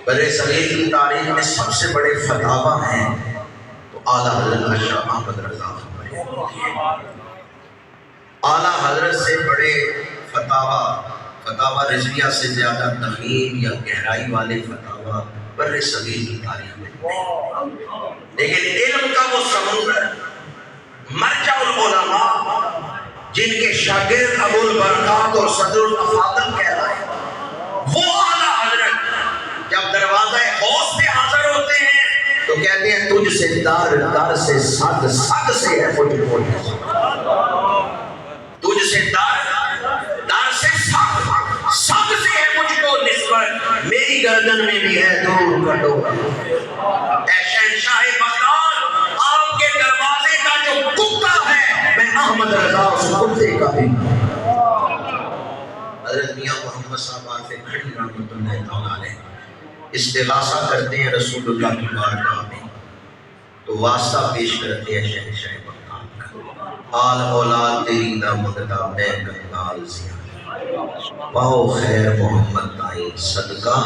برے صغیر کی تاریخ میں سب سے بڑے فتاوی ہیں تو اعلیٰ حضرت شاہ احمد رضا اعلیٰ حضرت سے بڑے فتاوی رضویہ سے زیادہ تفہیم یا گہرائی والے فتاوی برے صغیر کی تاریخ میں، لیکن علم کا وہ سمندر مرجع العلماء جن کے شاگرد ابو البرکات اور صدر الافاضل کہلائے، وہ اعلیٰ حضرت جب دروازہ حوض پہ حاضر ہوتے ہیں تو کہتے ہیں تجھ سے در سے صد سے ہے مجھ کو نسبت، تجھ سے در سے صد سے ہے مجھ کو نسبت، میری گردن میں بھی ہے دور کا ڈورا، اے شہنشاہ بغداد آپ کے دروازے کا جو کتا ہے میں احمد رضا اس کتے کا بھی۔ حضرت میاں محمد صاحب عارف کھڑی رحمۃ اللہ تعالیٰ علیہ استغاثہ کرتے ہیں رسول اللہ کی بارگاہ میں تو واسطہ پیش کرتے ہیں شہنشاہ بغداد کا، آل اولاد تیری نہ مددہ میں کنگال زیادہ پاؤ خیر محمد تائیں صدقہ